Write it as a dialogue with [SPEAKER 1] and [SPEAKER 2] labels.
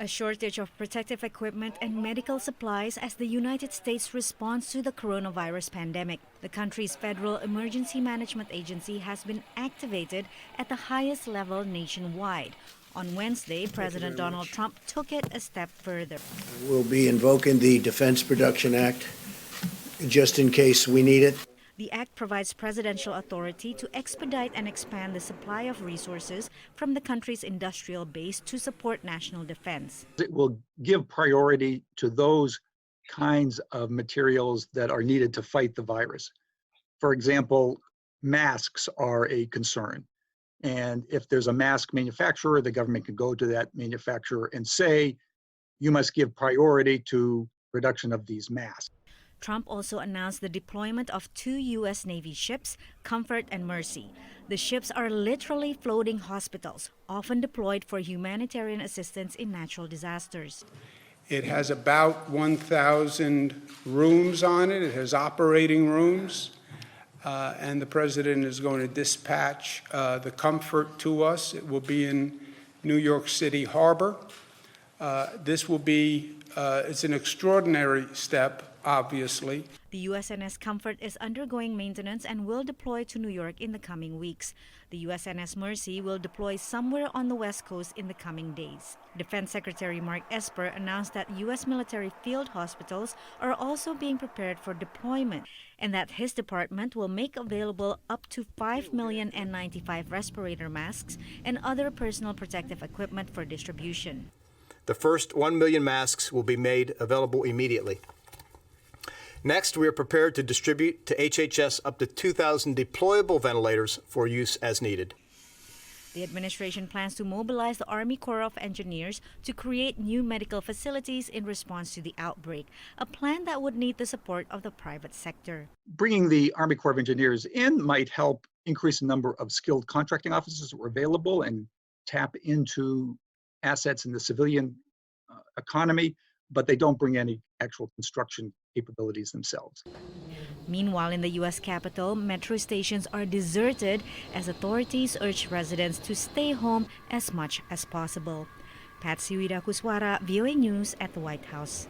[SPEAKER 1] A shortage of protective equipment and medical supplies as the United States responds to the coronavirus pandemic. The country's Federal Emergency Management Agency has been activated at the highest level nationwide. On Wednesday, President Donald Trump took it a step further.
[SPEAKER 2] We'll be invoking the Defense Production Act just in case we need it.
[SPEAKER 1] The act provides presidential authority to expedite and expand the supply of resources from the country's industrial base to support national defense.
[SPEAKER 3] It will give priority to those kinds of materials that are needed to fight the virus. For example, masks are a concern. And if there's a mask manufacturer, the government can go to that manufacturer and say, you must give priority to production of these masks.
[SPEAKER 1] Trump also announced the deployment of 2 U.S. Navy ships, Comfort and Mercy. The ships are literally floating hospitals, often deployed for humanitarian assistance in natural disasters.
[SPEAKER 4] It has about 1,000 rooms on it. It has operating rooms. And the president is going to dispatch the Comfort to us. It will be in New York City Harbor. This will be, it's an extraordinary step. Obviously.
[SPEAKER 1] The USNS Comfort is undergoing maintenance and will deploy to New York in the coming weeks. The USNS Mercy will deploy somewhere on the West Coast in the coming days. Defense Secretary Mark Esper announced that U.S. military field hospitals are also being prepared for deployment and that his department will make available up to 5 million N95 respirator masks and other personal protective equipment for distribution.
[SPEAKER 5] The first 1 million masks will be made available immediately. Next, we are prepared to distribute to HHS up to 2,000 deployable ventilators for use as needed.
[SPEAKER 1] The administration plans to mobilize the Army Corps of Engineers to create new medical facilities in response to the outbreak, a plan that would need the support of the private sector.
[SPEAKER 3] Bringing the Army Corps of Engineers in might help increase the number of skilled contracting officers that were available and tap into assets in the civilian economy, but they don't bring any actual construction capabilities themselves.
[SPEAKER 1] Meanwhile, in the U.S. Capitol, metro stations are deserted as authorities urge residents to stay home as much as possible. Patsy Widakuswara, VOA News at the White House.